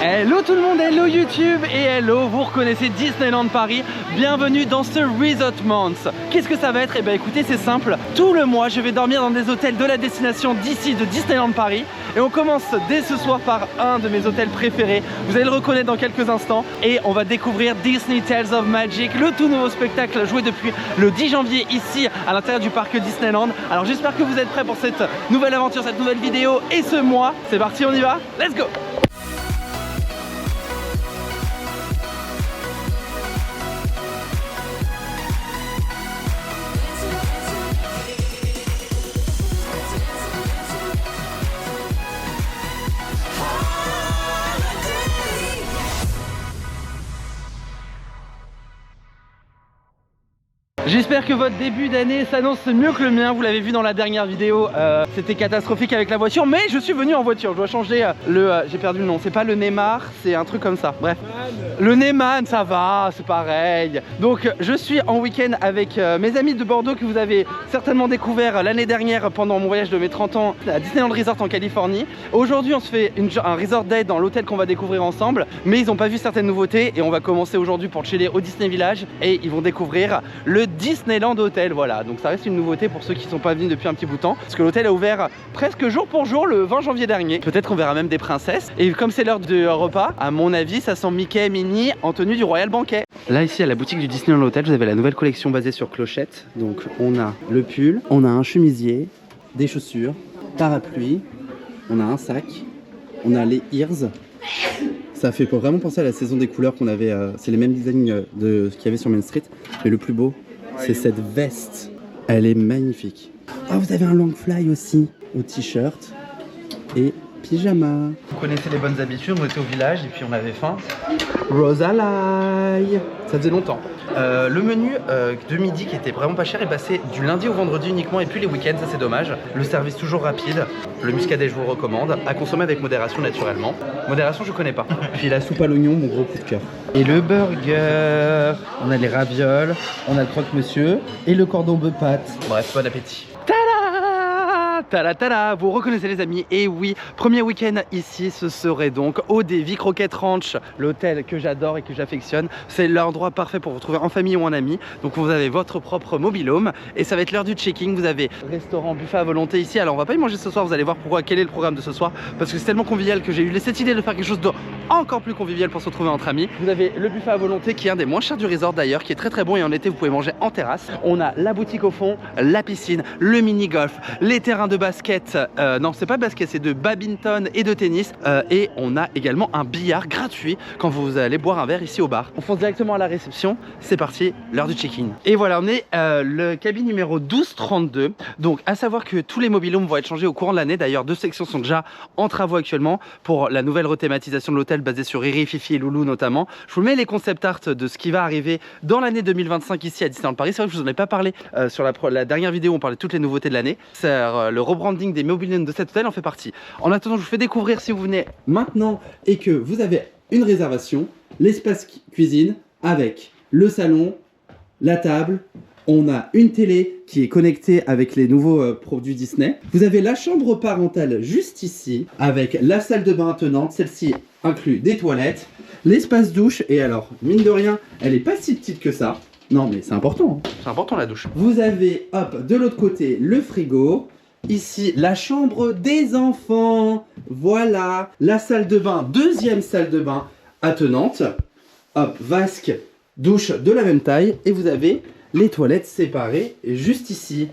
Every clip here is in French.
Hello tout le monde, hello YouTube et hello, vous reconnaissez Disneyland Paris. Bienvenue dans ce Resort Month. Qu'est-ce que ça va être? Eh bien écoutez, c'est simple. Tout le mois, je vais dormir dans des hôtels de la destination d'ici, de Disneyland Paris. Et on commence dès ce soir par un de mes hôtels préférés. Vous allez le reconnaître dans quelques instants. Et on va découvrir Disney Tales of Magic, le tout nouveau spectacle joué depuis le 10 janvier ici à l'intérieur du parc Disneyland. Alors j'espère que vous êtes prêts pour cette nouvelle aventure, cette nouvelle vidéo et ce mois. C'est parti, on y va? Let's go! J'espère que votre début d'année s'annonce mieux que le mien. Vous l'avez vu dans la dernière vidéo, c'était catastrophique avec la voiture, mais je suis venu en voiture. Je dois changer j'ai perdu le nom, c'est pas le Neymar, c'est un truc comme ça. Bref, le Neyman, ça va, c'est pareil. Donc je suis en week-end avec mes amis de Bordeaux que vous avez certainement découvert l'année dernière pendant mon voyage de mes 30 ans à Disneyland Resort en Californie. Aujourd'hui on se fait un resort day dans l'hôtel qu'on va découvrir ensemble, mais ils n'ont pas vu certaines nouveautés et on va commencer aujourd'hui pour chiller au Disney Village et ils vont découvrir le Disneyland Hotel. Voilà, donc ça reste une nouveauté pour ceux qui ne sont pas venus depuis un petit bout de temps, parce que l'hôtel a ouvert presque jour pour jour le 20 janvier dernier. Peut-être qu'on verra même des princesses, et comme c'est l'heure du repas, à mon avis ça sent Mickey, Minnie en tenue du Royal Banquet. Là ici à la boutique du Disneyland Hotel, vous avez la nouvelle collection basée sur clochettes. Donc on a le pull, on a un chemisier, des chaussures, parapluie, on a un sac, on a les ears. Ça fait vraiment penser à la saison des couleurs qu'on avait, c'est les mêmes designs de ce qu'il y avait sur Main Street, mais le plus beau c'est cette veste, elle est magnifique. Ah, vous avez un long fly aussi, au t-shirt et pyjama. Vous connaissez les bonnes habitudes, on était au village et puis on avait faim. Rosalai, ça faisait longtemps. Le menu de midi qui était vraiment pas cher est passé du lundi au vendredi uniquement et puis les week-ends, ça c'est dommage. Le service toujours rapide, le muscadet je vous recommande, à consommer avec modération naturellement. Modération je connais pas. Puis la soupe à l'oignon, mon gros coup de cœur. Et le burger, on a les ravioles, on a le croque-monsieur et le cordon bleu pâte. Bref, bon appétit. Tada, vous reconnaissez les amis, et oui, premier week-end ici, ce serait donc au Davy Croquette Ranch, l'hôtel que j'adore et que j'affectionne. C'est l'endroit parfait pour vous trouver en famille ou en amis. Donc vous avez votre propre mobil-home et ça va être l'heure du check-in. Vous avez restaurant, buffet à volonté ici. Alors on va pas y manger ce soir, vous allez voir pourquoi, quel est le programme de ce soir, parce que c'est tellement convivial que j'ai eu cette idée de faire quelque chose de encore plus convivial pour se retrouver entre amis. Vous avez le buffet à volonté qui est un des moins chers du resort d'ailleurs, qui est très bon, et en été vous pouvez manger en terrasse. On a la boutique au fond, la piscine, le mini-golf, les terrains de basket, non c'est pas basket, c'est de badminton et de tennis, et on a également un billard gratuit quand vous allez boire un verre ici au bar. On fonce directement à la réception, c'est parti, l'heure du check-in. Et voilà, on est le cabine numéro 1232, donc à savoir que tous les mobil-homes vont être changés au courant de l'année. D'ailleurs 2 sections sont déjà en travaux actuellement pour la nouvelle rethématisation de l'hôtel basée sur Riri, Fifi et Loulou notamment. Je vous mets les concept art de ce qui va arriver dans l'année 2025 ici à Disneyland Paris. C'est vrai que je vous en ai pas parlé sur la dernière vidéo, on parlait de toutes les nouveautés de l'année. C'est le rebranding des mobil-homes de cet hôtel en fait partie. En attendant, je vous fais découvrir, si vous venez maintenant et que vous avez une réservation, l'espace cuisine avec le salon, la table. On a une télé qui est connectée avec les nouveaux produits Disney. Vous avez la chambre parentale juste ici, avec la salle de bain attenante. Celle-ci inclut des toilettes, l'espace douche. Et alors, mine de rien, elle est pas si petite que ça. Non, mais c'est important. Hein. C'est important la douche. Vous avez, hop, de l'autre côté, le frigo. Ici, la chambre des enfants. Voilà. La salle de bain, deuxième salle de bain attenante. Hop, vasque, douche de la même taille. Et vous avez les toilettes séparées juste ici.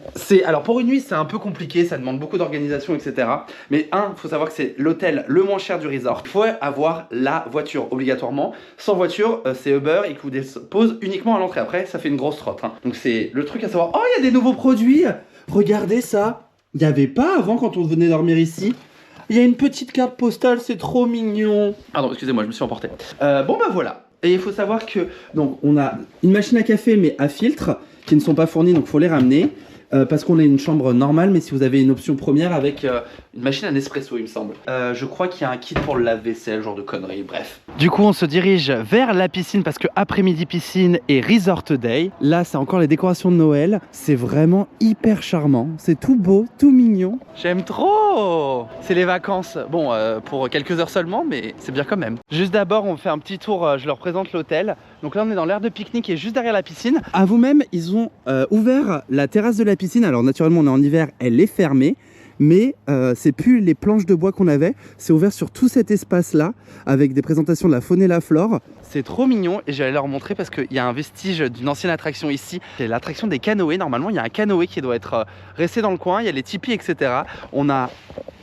Alors pour une nuit c'est un peu compliqué, ça demande beaucoup d'organisation, etc. Mais il faut savoir que c'est l'hôtel le moins cher du resort. Il faut avoir la voiture obligatoirement. Sans voiture c'est Uber et qui vous dépose uniquement à l'entrée. Après ça fait une grosse trotte. Hein. Donc c'est le truc à savoir. Oh, il y a des nouveaux produits. Regardez ça. Il n'y avait pas avant quand on venait dormir ici. Il y a une petite carte postale, c'est trop mignon. Pardon, excusez-moi, je me suis emporté. Bon bah voilà. Et il faut savoir que donc on a une machine à café mais à filtre qui ne sont pas fournis, donc il faut les ramener. parce qu'on a une chambre normale, mais si vous avez une option première avec une machine à Nespresso, il me semble. Je crois qu'il y a un kit pour le lave-vaisselle, genre de conneries, bref. Du coup, on se dirige vers la piscine parce que après-midi piscine et resort day. Là, c'est encore les décorations de Noël. C'est vraiment hyper charmant. C'est tout beau, tout mignon. J'aime trop. C'est les vacances. Bon, pour quelques heures seulement, mais c'est bien quand même. Juste d'abord, on fait un petit tour. Je leur présente l'hôtel. Donc là, on est dans l'aire de pique-nique et juste derrière la piscine. À vous-même, ils ont ouvert la terrasse de la piscine. Alors naturellement, on est en hiver, elle est fermée. Mais c'est plus les planches de bois qu'on avait, c'est ouvert sur tout cet espace-là, avec des présentations de la faune et la flore. C'est trop mignon et j'allais leur montrer parce qu'il y a un vestige d'une ancienne attraction ici. C'est l'attraction des canoës. Normalement, il y a un canoë qui doit être resté dans le coin, il y a les tipis, etc. On a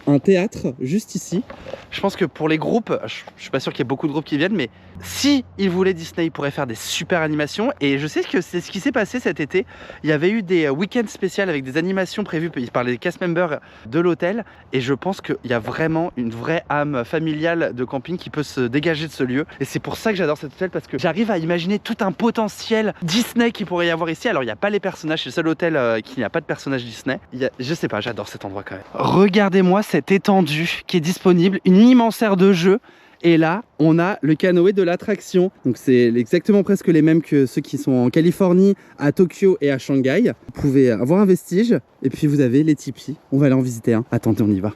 un théâtre juste ici. Je pense que pour les groupes, je suis pas sûr qu'il y ait beaucoup de groupes qui viennent, mais si ils voulaient Disney, ils pourraient faire des super animations. Et je sais que c'est ce qui s'est passé cet été. Il y avait eu des week-ends spéciaux avec des animations prévues par les cast members de l'hôtel. Et je pense qu'il y a vraiment une vraie âme familiale de camping qui peut se dégager de ce lieu. Et c'est pour ça que j'adore cet hôtel, parce que j'arrive à imaginer tout un potentiel Disney qu'il pourrait y avoir ici. Alors il n'y a pas les personnages, c'est le seul hôtel qui n'a pas de personnages Disney. Je sais pas, j'adore cet endroit quand même. Regardez-moi cette étendue qui est disponible, une immense aire de jeu. Et là, on a le canoë de l'attraction. Donc c'est exactement presque les mêmes que ceux qui sont en Californie, à Tokyo et à Shanghai. Vous pouvez avoir un vestige. Et puis vous avez les tipis. On va aller en visiter un. Attendez, on y va.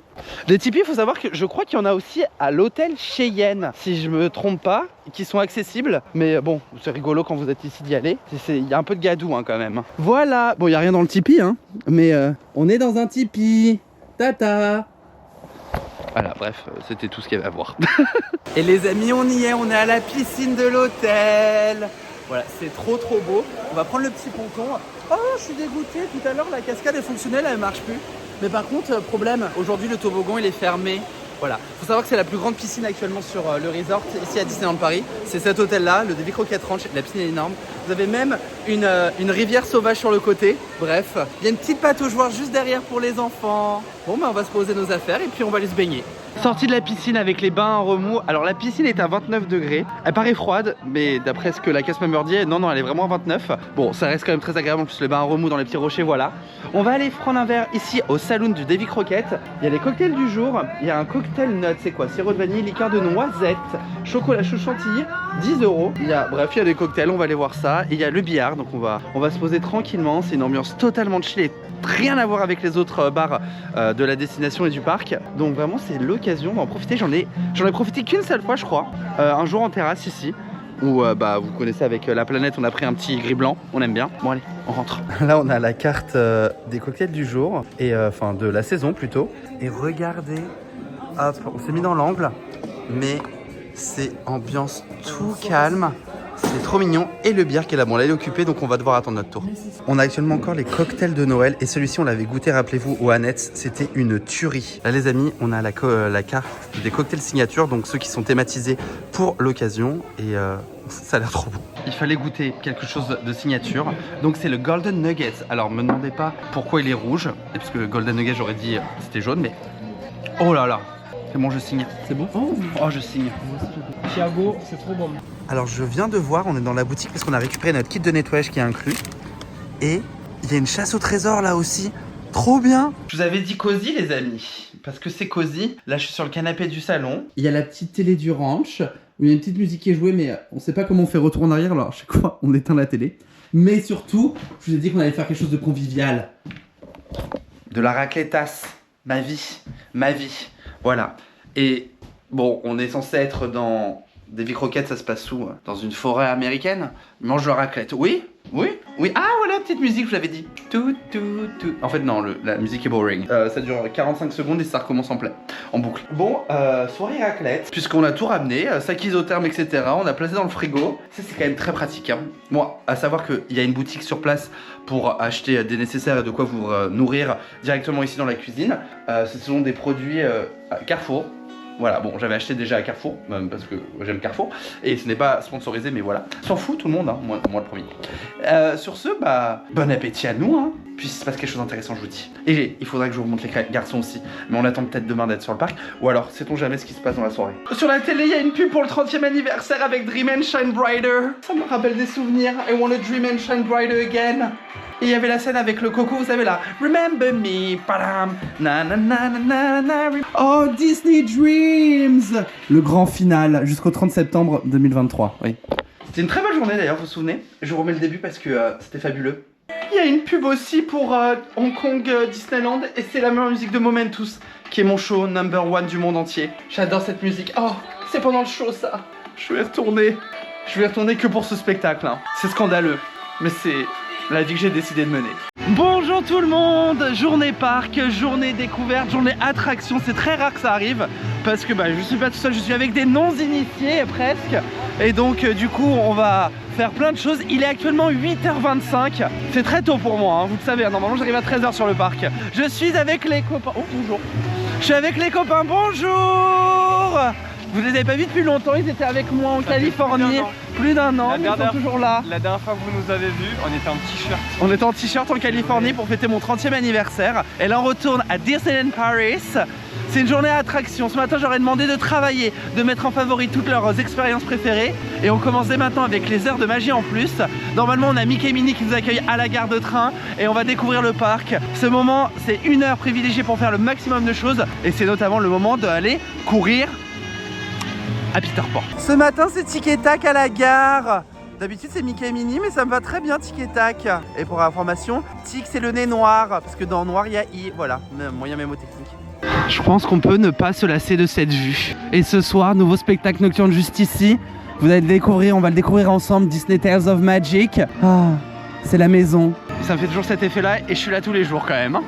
Les tipis, il faut savoir que je crois qu'il y en a aussi à l'hôtel Cheyenne, si je me trompe pas, qui sont accessibles. Mais bon, c'est rigolo quand vous êtes ici d'y aller. Il y a un peu de gadou hein, quand même. Voilà. Bon, il n'y a rien dans le tipi, hein, mais on est dans un tipi. Tata. Voilà, bref, c'était tout ce qu'il y avait à voir. Et les amis, on y est, on est à la piscine de l'hôtel. Voilà, c'est trop beau. On va prendre le petit ponton. Oh, je suis dégoûté, tout à l'heure la cascade est fonctionnelle, elle marche plus. Mais par contre, problème, aujourd'hui le toboggan il est fermé. Voilà, faut savoir que c'est la plus grande piscine actuellement sur le resort ici à Disneyland Paris. C'est cet hôtel là, le Davy Crockett Ranch, la piscine est énorme. Vous avez même une rivière sauvage sur le côté. Bref, il y a une petite pataugeoire juste derrière pour les enfants. Bon bah on va se poser nos affaires et puis on va aller se baigner. Sortie de la piscine avec les bains en remous. Alors la piscine est à 29 degrés. Elle paraît froide, mais d'après ce que la cast member dit, non, elle est vraiment à 29. Bon, ça reste quand même très agréable, en plus les bains en remous dans les petits rochers, voilà. On va aller prendre un verre ici au saloon du Davy Crockett. Il y a les cocktails du jour. Il y a un cocktail nut, c'est quoi? Sirop de vanille, liqueur de noisette, chocolat chaud chantilly, 10 €. Bref, il y a des cocktails, on va aller voir ça. Et il y a le billard, donc on va se poser tranquillement. C'est une ambiance totalement chill et rien à voir avec les autres bars de la destination et du parc. Donc vraiment c'est l'occasion d'en profiter. J'en ai profité qu'une seule fois je crois, un jour en terrasse ici où vous connaissez avec la planète, on a pris un petit gris blanc, on aime bien. Bon allez, on rentre. Là on a la carte des cocktails du jour, et enfin de la saison plutôt. Et regardez, hop, on s'est mis dans l'angle, mais c'est ambiance tout calme. C'est trop mignon. Et le bière qui est là, bon là il est occupé donc on va devoir attendre notre tour. On a actuellement encore les cocktails de Noël et celui-ci on l'avait goûté, rappelez-vous, au Annette, c'était une tuerie. Là les amis, on a la carte des cocktails signature, donc ceux qui sont thématisés pour l'occasion, et ça a l'air trop bon. Il fallait goûter quelque chose de signature, donc c'est le Golden Nugget. Alors me demandez pas pourquoi il est rouge, et parce que le Golden Nugget j'aurais dit c'était jaune, mais oh là là. C'est bon, je signe. C'est bon? Oh, je signe. Thiago, c'est trop bon. Alors, je viens de voir, on est dans la boutique parce qu'on a récupéré notre kit de nettoyage qui est inclus. Et il y a une chasse au trésor là aussi. Trop bien! Je vous avais dit cosy, les amis, parce que c'est cosy. Là, je suis sur le canapé du salon. Il y a la petite télé du ranch où il y a une petite musique qui est jouée, mais on sait pas comment on fait retour en arrière. Alors, à chaque fois, on éteint la télé. Mais surtout, je vous ai dit qu'on allait faire quelque chose de convivial. De la raclettasse. Ma vie. Ma vie. Voilà. Et bon, on est censé être dans Davy Crockett, ça se passe où? Dans une forêt américaine? Mange la raclette. Oui? Oui? Oui? Ah voilà, petite musique, je vous l'avais dit. Tout. En fait, non, la musique est boring. Ça dure 45 secondes et ça recommence en boucle. Bon, soirée raclette. Puisqu'on a tout ramené, sac isotherme, etc. On a placé dans le frigo. Ça, c'est quand même très pratique. Hein. Bon, à savoir qu'il y a une boutique sur place pour acheter des nécessaires et de quoi vous nourrir directement ici dans la cuisine. Ce sont des produits Carrefour. Voilà, bon, j'avais acheté déjà à Carrefour, parce que j'aime Carrefour, et ce n'est pas sponsorisé, mais voilà. S'en fout tout le monde, hein, moi le premier. Sur ce, bon appétit à nous, hein, puis il se passe quelque chose d'intéressant, je vous dis. Et il faudra que je vous remonte les garçons aussi, mais on attend peut-être demain d'être sur le parc, ou alors sait-on jamais ce qui se passe dans la soirée. Sur la télé, il y a une pub pour le 30e anniversaire avec Dream and Shine Brighter. Ça me rappelle des souvenirs, I wanna dream and shine brighter again. Et il y avait la scène avec le coco, vous savez là. Remember me, padam, na na na na na na. Oh, Disney Dreams. Le grand final jusqu'au 30 septembre 2023, oui. C'était une très belle journée d'ailleurs, vous vous souvenez? Je vous remets le début parce que c'était fabuleux. Il y a une pub aussi pour Hong Kong Disneyland et c'est la meilleure musique de Momentus qui est mon show #1 du monde entier. J'adore cette musique. Oh, c'est pendant le show ça. Je vais retourner. Je vais retourner que pour ce spectacle. Hein. C'est scandaleux, mais c'est la vie que j'ai décidé de mener. Bonjour tout le monde, journée parc, journée découverte, journée attraction. C'est très rare que ça arrive parce que je suis pas tout seul, je suis avec des non-initiés presque. Et donc du coup on va faire plein de choses. Il est actuellement 8h25. C'est très tôt pour moi, hein, vous le savez. Normalement j'arrive à 13h sur le parc. Je suis avec les copains. Oh bonjour. Je suis avec les copains, bonjour. Vous les avez pas vus depuis longtemps, ils étaient avec moi en Californie. Plus d'un an, ils sont toujours là. La dernière fois que vous nous avez vus, on était en t-shirt. On était en t-shirt en Californie pour fêter mon 30e anniversaire. Et là on retourne à Disneyland Paris. C'est une journée à attraction. Ce matin j'aurais demandé de travailler, de mettre en favori toutes leurs expériences préférées. Et on commence dès maintenant avec les heures de magie en plus. Normalement on a Mickey et Minnie qui nous accueillent à la gare de train. Et on va découvrir le parc. Ce moment c'est une heure privilégiée pour faire le maximum de choses. Et c'est notamment le moment d'aller courir à Peter Pan. Ce matin c'est Tic et Tac à la gare. D'habitude c'est Mickey et Minnie mais ça me va très bien Tic et Tac. Et pour information, Tic c'est le nez noir parce que dans noir il y a I, voilà, moyen mémotechnique. Je pense qu'on peut ne pas se lasser de cette vue. Et ce soir, nouveau spectacle nocturne juste ici. Vous allez le découvrir, on va le découvrir ensemble, Disney Tales of Magic. Ah, c'est la maison. Ça me fait toujours cet effet là et je suis là tous les jours quand même. Hein.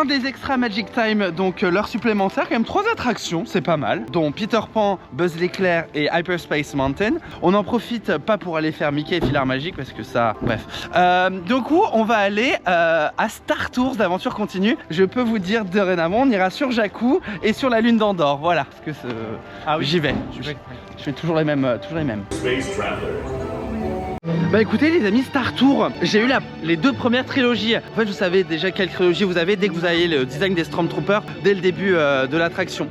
Des extra Magic Time, donc l'heure supplémentaire, quand même 3 attractions, c'est pas mal, dont Peter Pan, Buzz l'éclair et Hyperspace Mountain. On en profite pas pour aller faire Mickey et Filard Magique parce que ça, bref. Du coup, on va aller à Star Tours d'Aventure Continue. Je peux vous dire dorénavant, on ira sur Jakku et sur la lune d'Andorre, voilà, parce que ah oui, j'y vais. Je fais toujours les mêmes. Space Traveler. Bah écoutez les amis, Star Tours, j'ai eu les 2 premières trilogies. En fait vous savez déjà quelle trilogie vous avez dès que vous avez le design des Stormtroopers dès le début de l'attraction.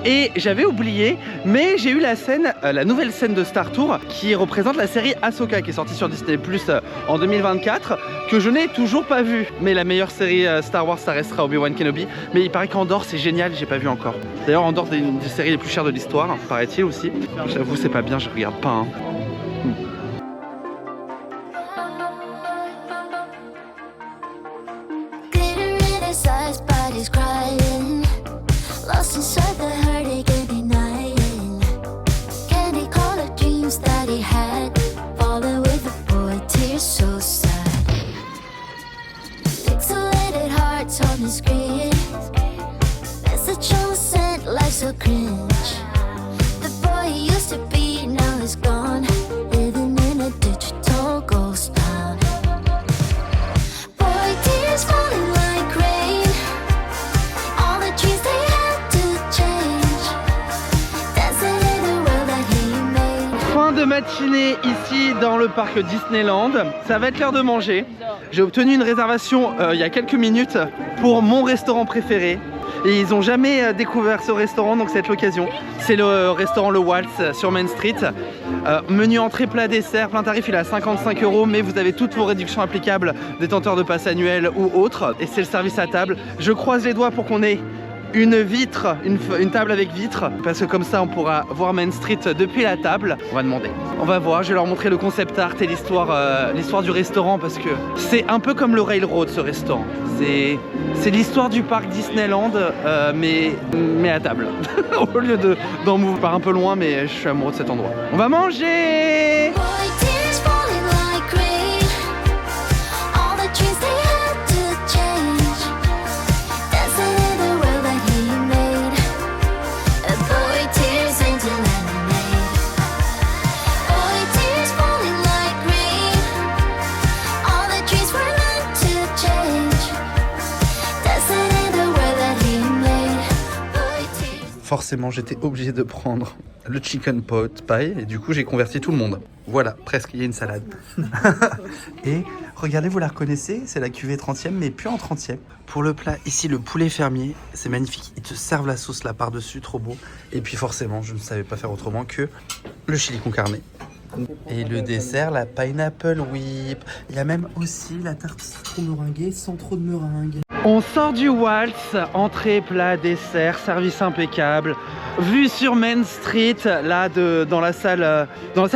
Et j'avais oublié, mais j'ai eu la scène, la nouvelle scène de Star Tours qui représente la série Ahsoka qui est sortie sur Disney Plus en 2024, que je n'ai toujours pas vue. Mais la meilleure série Star Wars ça restera Obi-Wan Kenobi. Mais il paraît qu'Andorre c'est génial, j'ai pas vu encore. D'ailleurs Andorre c'est une des séries les plus chères de l'histoire, paraît-il aussi. J'avoue c'est pas bien, je regarde pas hein. Matinée ici dans le parc Disneyland, ça va être l'heure de manger. J'ai obtenu une réservation il y a quelques minutes pour mon restaurant préféré, Et ils ont jamais découvert ce restaurant, donc c'est l'occasion. C'est le restaurant Le Waltz sur Main Street. Menu entrée, plat, dessert, plein tarif, il est à 55 €, mais vous avez toutes vos réductions applicables, détenteurs de passe annuel ou autres. Et c'est le service à table. Je croise les doigts pour qu'on ait une vitre, une table avec vitre, parce que comme ça on pourra voir Main Street depuis la table. On va demander, on va voir, je vais leur montrer le concept art et l'histoire du restaurant, parce que c'est un peu comme le Railroad ce restaurant. C'est l'histoire du parc Disneyland, mais à table. Au lieu d'en mouvoir par un peu loin, mais je suis amoureux de cet endroit. On va manger. Forcément, j'étais obligé de prendre le chicken pot pie et du coup, j'ai converti tout le monde. Voilà, presque, il y a une salade. Et regardez, vous la reconnaissez, c'est la cuvée 30e, mais plus en 30e. Pour le plat, ici, le poulet fermier, c'est magnifique. Ils te servent la sauce là par-dessus, trop beau. Et puis forcément, je ne savais pas faire autrement que le chili con carne. Et le dessert, la pineapple whip. Il y a même aussi la tarte citron meringuée sans trop de meringue. On sort du Waltz, entrée, plat, dessert, service impeccable. Vue sur Main Street, là dans la salle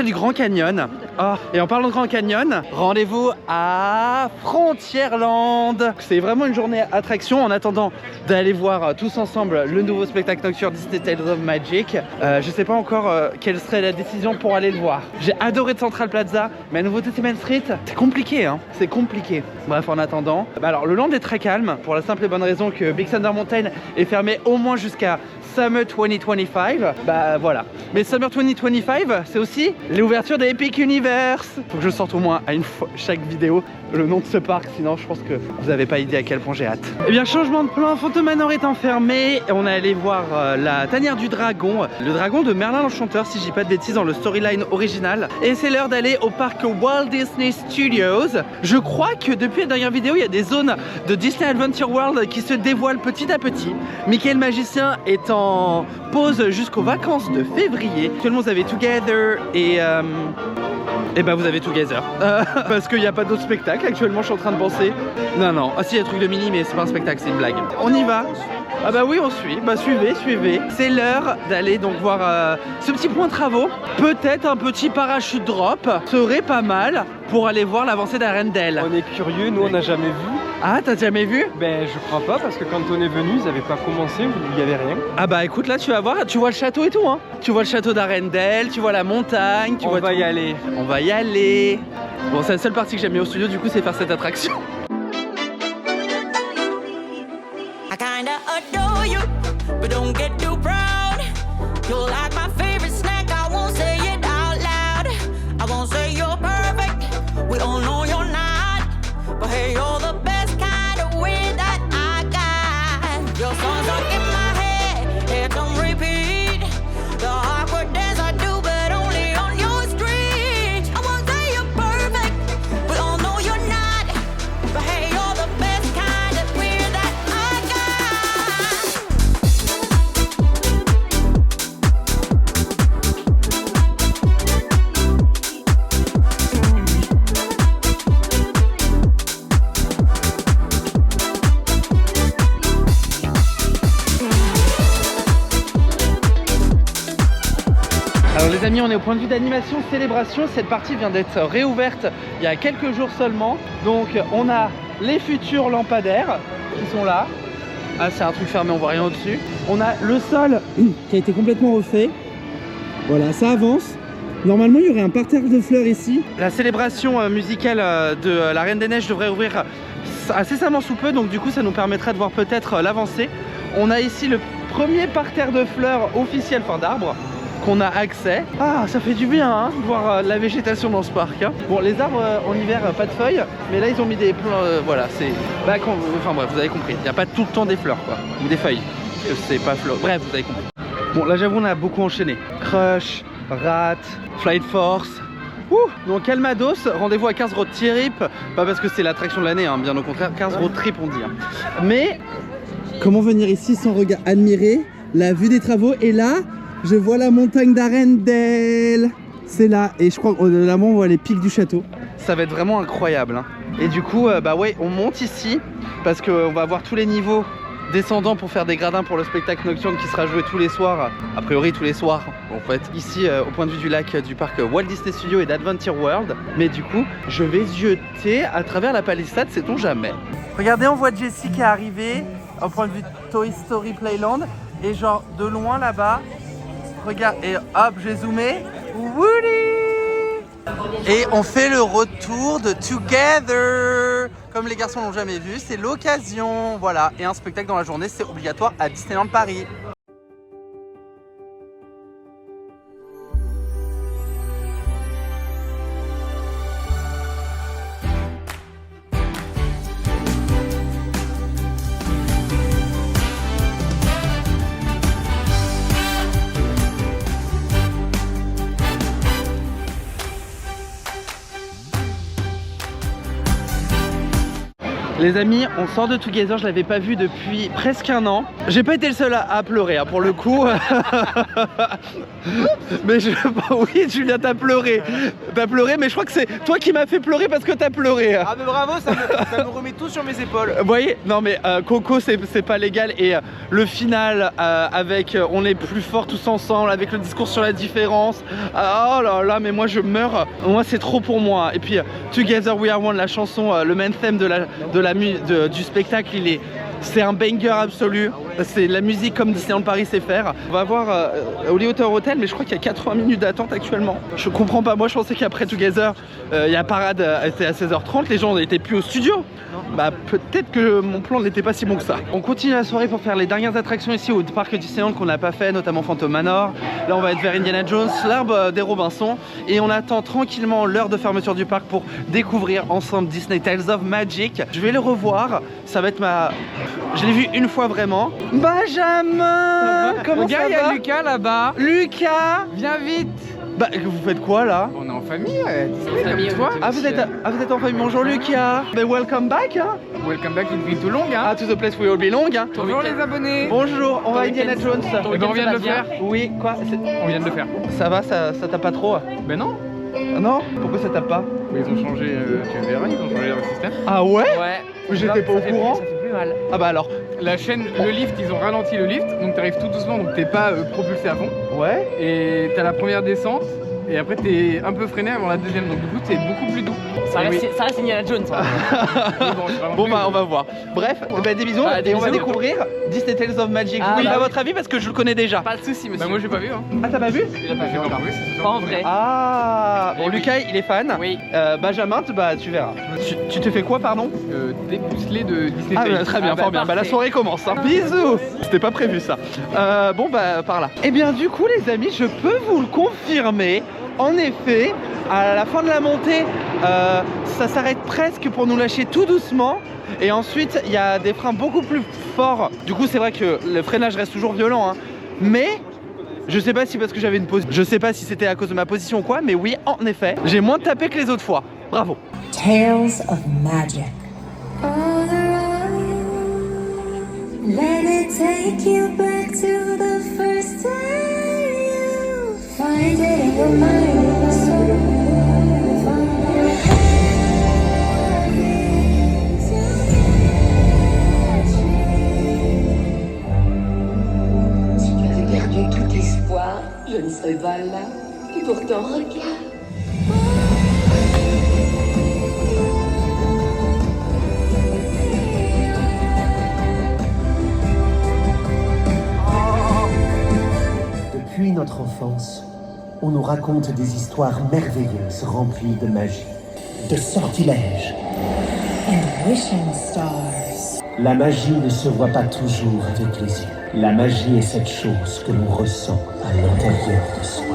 du Grand Canyon. Oh, et en parlant de Grand Canyon, rendez-vous à Frontierland. C'est vraiment une journée attraction en attendant d'aller voir tous ensemble le nouveau spectacle nocturne Disney Tales of Magic. Je sais pas encore quelle serait la décision pour aller le voir. J'ai adoré de Central Plaza, mais à nouveau Main Street, c'est compliqué, hein. C'est compliqué. Bref, en attendant, alors le land est très calme pour la simple et bonne raison que Big Thunder Mountain est fermé au moins jusqu'à Summer 2025, bah voilà. Mais Summer 2025, c'est aussi l'ouverture de Epic Universe. Faut que je sorte au moins à une fois chaque vidéo le nom de ce parc, sinon je pense que vous n'avez pas idée à quel point j'ai hâte. Eh bien, changement de plan, Phantom Manor est enfermé. On est allé voir la tanière du dragon, le dragon de Merlin l'Enchanteur, si je dis pas de bêtises, dans le storyline original. Et c'est l'heure d'aller au parc Walt Disney Studios. Je crois que depuis la dernière vidéo, il y a des zones de Disney Adventure World qui se dévoilent petit à petit. Mickey le magicien est en pause jusqu'aux vacances de février. Actuellement, vous avez Together et bah vous avez Together. Parce qu'il n'y a pas d'autres spectacles. Actuellement, je suis en train de penser. Non. Ah si, il y a un truc de Minnie, mais c'est pas un spectacle, c'est une blague. On y va. Ah bah oui, on suit. Bah suivez. C'est l'heure d'aller donc voir ce petit point de travaux. Peut-être un petit parachute drop serait pas mal pour aller voir l'avancée d'Arendelle. On est curieux, nous on n'a jamais vu. Ah, t'as jamais vu? Ben je crois pas, parce que quand on est venu, ils avaient pas commencé, il y avait rien. Ah bah écoute, là tu vas voir, tu vois le château et tout, hein. Tu vois le château d'Arendelle, tu vois la montagne, tu vois On va y aller. On va y aller. Bon, c'est la seule partie que j'aime bien au studio, du coup, c'est faire cette attraction. I kinda adore you, but don't get too proud. You're like my favorite snack, I won't say it out loud. I won't say you're perfect, we all know you're not. But hey, you're the best kind of way that I got. Your songs are in my head, it's on repeat. The awkward dance I do, but only on your street. I won't say you're perfect, we all know you're not. But hey, you're the best kind of way that I got. Alors les amis, on est au point de vue d'animation célébration. Cette partie vient d'être réouverte il y a quelques jours seulement. Donc on a les futurs lampadaires qui sont là. Ah, c'est un truc fermé, on voit rien au-dessus. On a le sol qui a été complètement refait. Voilà, ça avance. Normalement, il y aurait un parterre de fleurs ici. La célébration musicale de la Reine des Neiges devrait ouvrir incessamment sous peu. Donc du coup, ça nous permettrait de voir peut-être l'avancée. On a ici le premier parterre de fleurs officiel, enfin d'arbres, qu'on a accès. Ah, ça fait du bien hein, de voir la végétation dans ce parc hein. Bon, les arbres en hiver pas de feuilles, mais là ils ont mis des plants, voilà, c'est bah, enfin bref, vous avez compris, il n'y a pas tout le temps des fleurs quoi, ou des feuilles, parce que c'est pas fleur, bref, vous avez compris. Bon, là j'avoue on a beaucoup enchaîné. Crush, Rat, Flight Force. Donc Calmados, rendez-vous à 15 Road Trip, pas parce que c'est l'attraction de l'année, hein, bien au contraire, 15 Road Trip on dit hein. Mais Comment venir ici sans admirer la vue des travaux? Et là, je vois la montagne d'Arendelle. C'est là. Et je crois qu'au-delà, on voit les pics du château. Ça va être vraiment incroyable. Hein. Et du coup, bah ouais, on monte ici parce qu'on va avoir tous les niveaux descendants pour faire des gradins pour le spectacle nocturne qui sera joué tous les soirs, a priori tous les soirs en fait, ici au point de vue du lac du parc Walt Disney Studios et d'Adventure World. Mais du coup, je vais jeter à travers la palissade, sait-on jamais. Regardez, on voit Jessie qui est arrivée au point de vue de Toy Story Playland et genre de loin là-bas, regarde, et hop, j'ai zoomé, Woody! Et on fait le retour de Together. Comme les garçons l'ont jamais vu, c'est l'occasion. Voilà, et un spectacle dans la journée, c'est obligatoire à Disneyland Paris. Les amis, on sort de Together, je l'avais pas vu depuis presque un an. J'ai pas été le seul à pleurer hein, pour le coup. Mais oui, Julien, t'as pleuré. T'as pleuré, mais je crois que c'est toi qui m'as fait pleurer parce que t'as pleuré. Ah mais bravo, ça me remet tout sur mes épaules. Vous voyez, non mais Coco c'est pas légal. Et le final avec on est plus forts tous ensemble, avec le discours sur la différence. Oh là là, mais moi je meurs. Moi c'est trop pour moi. Et puis Together We Are One, la chanson, le main theme du spectacle, c'est un banger absolu. C'est la musique comme Disneyland Paris sait faire. On va voir Hollywood Hotel, mais je crois qu'il y a 80 minutes d'attente actuellement. Je comprends pas, moi je pensais qu'après Together, il y a parade était à 16h30, les gens n'étaient plus au studio. Bah peut-être que mon plan n'était pas si bon que ça. On continue la soirée pour faire les dernières attractions ici au parc Disneyland qu'on n'a pas fait, notamment Phantom Manor. Là on va être vers Indiana Jones, l'arbre des Robinson, et on attend tranquillement l'heure de fermeture du parc pour découvrir ensemble Disney Tales of Magic. Je vais le revoir, ça va être je l'ai vu une fois vraiment. Benjamin, comment ça va? Regarde, il y a Lucas là-bas. Lucas, viens vite. Bah vous faites quoi là? On est en famille, Disney, comme toi. Vous êtes en famille. Bonjour Lucas. Mais welcome back hein. Welcome back in Too Long hein. Ah, to the place we all belong hein. Bonjour les abonnés. Bonjour, on va à Indiana Jones. On vient de le faire. Oui, quoi? On vient de le faire. Ça va, ça tape pas trop? Ben non. Ah non? Pourquoi ça tape pas? Ils ont changé, tu verras, ils ont changé leur système. Ah ouais? Ouais. J'étais pas au courant. Ça fait plus mal. Ah bah alors. La chaîne, le lift, ils ont ralenti le lift, donc t'arrives tout doucement, donc t'es pas propulsé à fond. Ouais. Et t'as la première descente, et après t'es un peu freiné avant la deuxième, donc du coup c'est beaucoup plus doux. Ça reste Indiana Jones. Bon bah on va voir. Bref, bah, des bisous et on va découvrir Disney Tales of Magic. Ah, Oui, bah à oui. votre avis parce que je le connais déjà. Pas de soucis, monsieur. Bah moi j'ai pas vu hein. Ah t'as pas vu? J'ai pas vu, c'est Pas en vrai. Ah bon, Et oui. Lucas il est fan. Oui. Benjamin, bah tu verras. Tu te fais quoi pardon? Dépucelé de Disney Ah Tales. bah, très bien, fort bien. Bah la parfait. soirée commence. Hein. Bisous. C'était pas prévu ça. Bon bah par là. Et bien du coup les amis, je peux vous le confirmer. En effet, à la fin de la montée, ça s'arrête presque pour nous lâcher tout doucement. Et ensuite, il y a des freins beaucoup plus forts. Du coup, c'est vrai que le freinage reste toujours violent. Hein. Mais je sais pas si parce que j'avais une position. Je sais pas si c'était à cause de ma position ou quoi. Mais oui, en effet, j'ai moins tapé que les autres fois. Bravo. Tales of Magic. Let it take you back to the first time you find it in your mind, in your soul. Si tu avais perdu tout espoir, je ne serais pas là. Et pourtant, regarde. Depuis notre enfance, on nous raconte des histoires merveilleuses remplies de magie, de sortilèges. And wishing stars. La magie ne se voit pas toujours avec les yeux. La magie est cette chose que l'on ressent à l'intérieur de soi.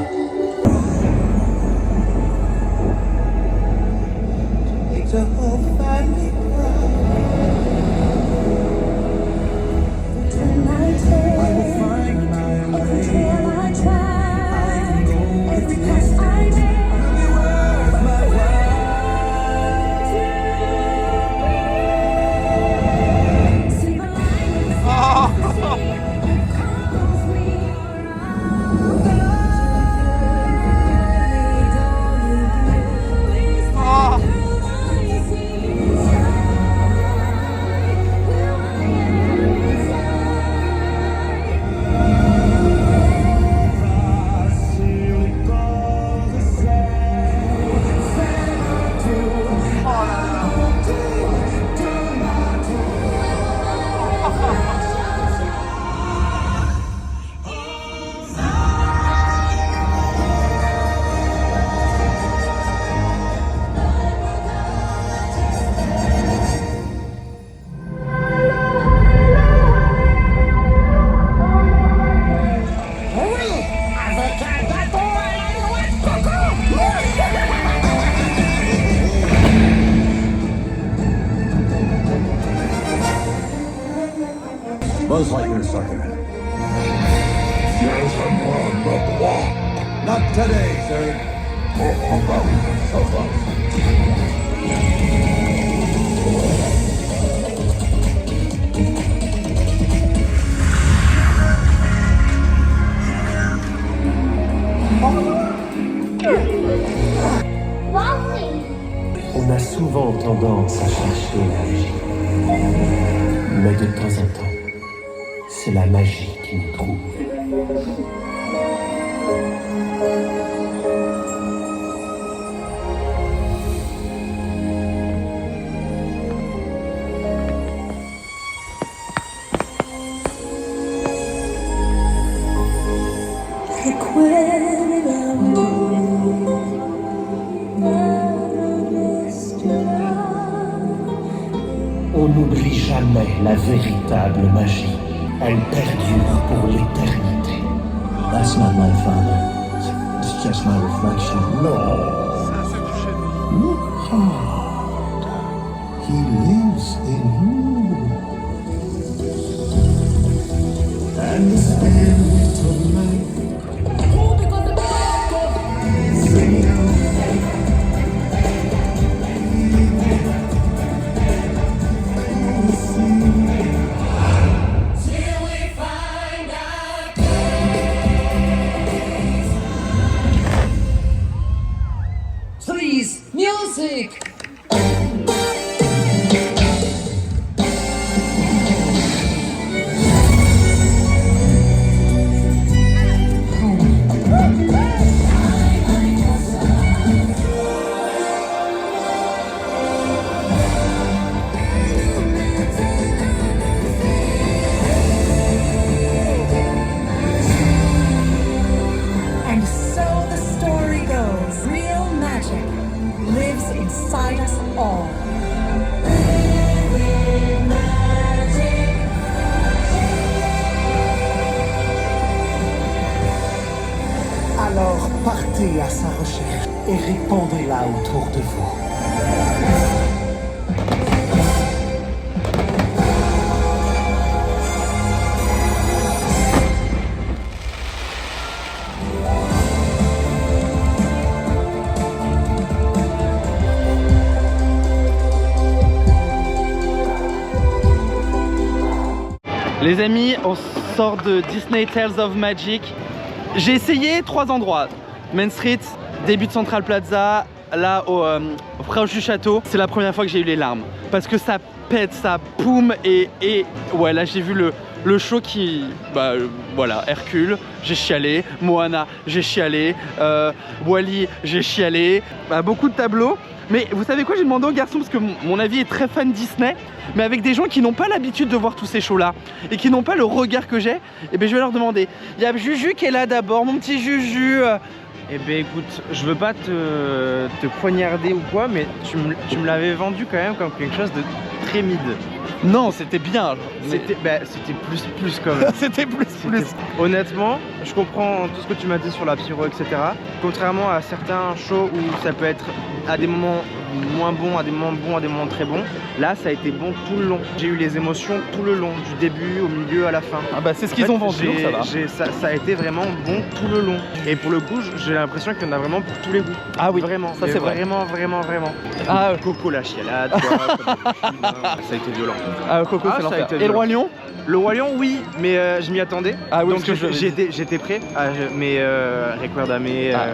Buzz Lightyear's second. Not today, sir. On a souvent tendance à chercher la magie. Mais de temps en temps, c'est la magie qui nous trouve. On n'oublie jamais la véritable magie. Elle perdure pour l'éternité. That's not my father. It's just my reflection. No. Look hard. He lives in you. And the spirit of life. Please, music! And so the story goes. Real magic lives inside us all. Alors partez à sa recherche et répandez-la autour de vous. Les amis, on sort de Disney Tales of Magic. J'ai essayé 3 endroits. Main Street, début de Central Plaza, là au proche du château. C'est la première fois que j'ai eu les larmes. Parce que ça pète, ça poum et ouais, là j'ai vu le show qui... Bah voilà, Hercule, j'ai chialé. Moana, j'ai chialé. Wall-E, j'ai chialé. Bah, beaucoup de tableaux. Mais vous savez quoi, j'ai demandé aux garçons, parce que mon avis est très fan Disney, mais avec des gens qui n'ont pas l'habitude de voir tous ces shows là et qui n'ont pas le regard que j'ai, et bien je vais leur demander. Il y a Juju qui est là d'abord, mon petit Juju. Eh ben écoute, je veux pas te poignarder ou quoi, mais tu me l'avais vendu quand même comme quelque chose de très mid. Non, c'était bien. C'était plus quand même. C'était plus. Honnêtement, je comprends tout ce que tu m'as dit sur la pyro, etc. Contrairement à certains shows où ça peut être à des moments moins bons, à des moments bons, à des moments très bons. Là, ça a été bon tout le long. J'ai eu les émotions tout le long, du début au milieu à la fin. Ah bah c'est ce qu'ils ont vendu, donc ça va. Ça a été vraiment bon tout le long. Et pour le coup, j'ai l'impression qu'il y en a vraiment pour tous les goûts. Ah oui, vraiment. Ça c'est vrai. Vraiment. Ah Coco la chialade, quoi, ça a été violent. Ah Coco c'est l'enfer. Et le Roi Lion? Le Roi Lion, oui, mais je m'y attendais. Ah oui, donc j'étais prêt. Mais Recuerdame,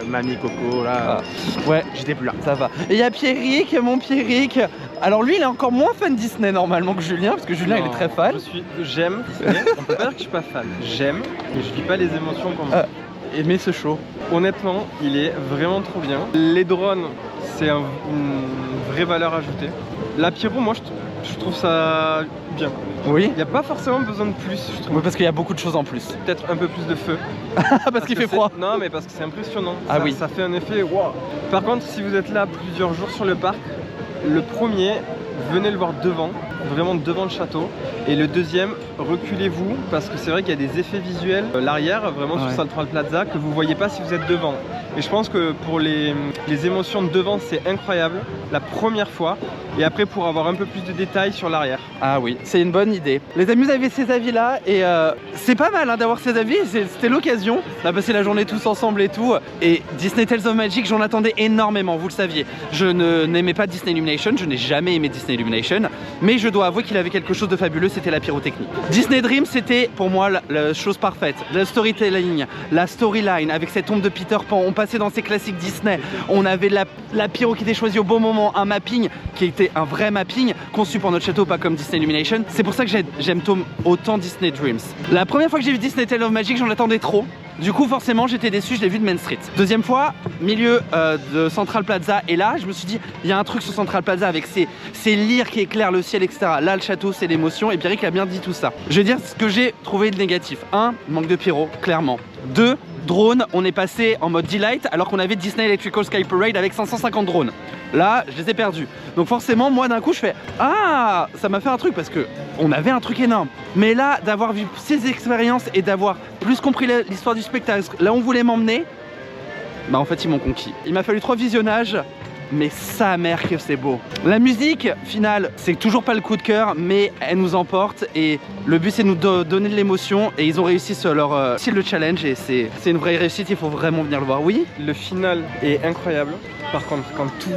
Mamie Coco, là, ouais, j'étais plus là. Ça va. Et il y a Pierrick, mon Pierrick. Alors lui, il est encore moins fan Disney normalement que Julien, parce que Julien il est très fan. J'aime Disney. On peut pas dire que je suis pas fan. J'aime, mais je vis pas les émotions comme moi. Aimer ce show. Honnêtement, il est vraiment trop bien. Les drones, c'est une vraie valeur ajoutée. La pyro, moi je trouve ça bien. Oui. Il n'y a pas forcément besoin de plus, je trouve. Oui, parce qu'il y a beaucoup de choses en plus. Peut-être un peu plus de feu. parce qu'il fait froid. Non, mais parce que c'est impressionnant. Ah oui. Ça fait un effet wow. Par contre, si vous êtes là plusieurs jours sur le parc, le premier, venez le voir devant. vraiment devant le château. Et le deuxième, reculez-vous parce que c'est vrai qu'il y a des effets visuels l'arrière, vraiment sur Central Plaza, que vous voyez pas si vous êtes devant. Et je pense que pour les émotions de devant, c'est incroyable la première fois. Et après, pour avoir un peu plus de détails sur l'arrière. Ah oui, c'est une bonne idée. Les amis, vous avez ces avis-là et c'est pas mal hein, d'avoir ces avis. C'était l'occasion. On a passé la journée tous ensemble et tout. Et Disney Tales of Magic, j'en attendais énormément, vous le saviez. Je n'aimais pas Disney Illumination, je n'ai jamais aimé Disney Illumination. Mais je dois avouer qu'il avait quelque chose de fabuleux, c'était la pyrotechnie. Disney Dream, c'était pour moi la chose parfaite. Le storytelling, la storyline, avec cette ombre de Peter Pan. On passait dans ces classiques Disney. On avait la pyro qui était choisie au bon moment, un mapping qui était un vrai mapping conçu pour notre château, pas comme Disney Illumination. C'est pour ça que j'aime autant Disney Dreams. La première fois que j'ai vu Disney Tales of Magic, j'en attendais trop. Du coup, forcément, j'étais déçu, je l'ai vu de Main Street. Deuxième fois, milieu de Central Plaza. Et là, je me suis dit, il y a un truc sur Central Plaza avec ces lyres qui éclairent le ciel, etc. Là, le château, c'est l'émotion. Et Pierrick a bien dit tout ça. Je vais dire ce que j'ai trouvé de négatif. 1, manque de pyro, clairement. 2, drone, on est passé en mode Delight alors qu'on avait Disney Electrical Sky Parade avec 550 drones. Là, je les ai perdus. Donc forcément, moi d'un coup, je fais ah, ça m'a fait un truc parce que on avait un truc énorme. Mais là, d'avoir vu ces expériences et d'avoir plus compris l'histoire du spectacle, là où on voulait m'emmener, bah en fait, ils m'ont conquis. Il m'a fallu 3 visionnages. Mais sa mère que c'est beau. La musique finale, c'est toujours pas le coup de cœur, mais elle nous emporte et le but c'est de nous donner de l'émotion et ils ont réussi le challenge et c'est une vraie réussite, il faut vraiment venir le voir. Oui. Le final est incroyable. Par contre, quand tout...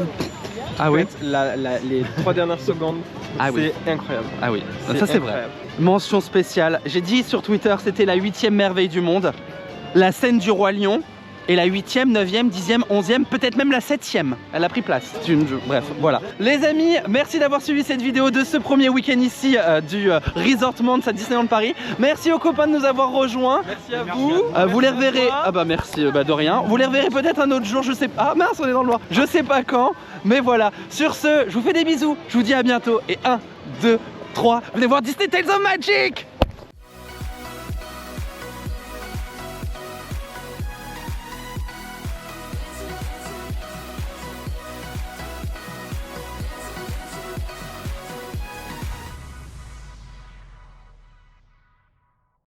Ah oui. Les 3 dernières secondes, c'est incroyable. Ah oui, ça c'est vrai. Mention spéciale, j'ai dit sur Twitter, c'était la 8e merveille du monde. La scène du Roi Lion. Et la 8e, 9e, 10e, 11e, peut-être même la 7e. Elle a pris place. Bref, voilà. Les amis, merci d'avoir suivi cette vidéo de ce premier week-end ici du Resort Monde à Disneyland Paris. Merci aux copains de nous avoir rejoints. Merci à vous. Vous les reverrez. Ah bah merci, de rien. Vous les reverrez peut-être un autre jour, je sais pas. Ah mince, on est dans le noir. Je sais pas quand, mais voilà. Sur ce, je vous fais des bisous. Je vous dis à bientôt. Et 1, 2, 3, venez voir Disney Tales of Magic.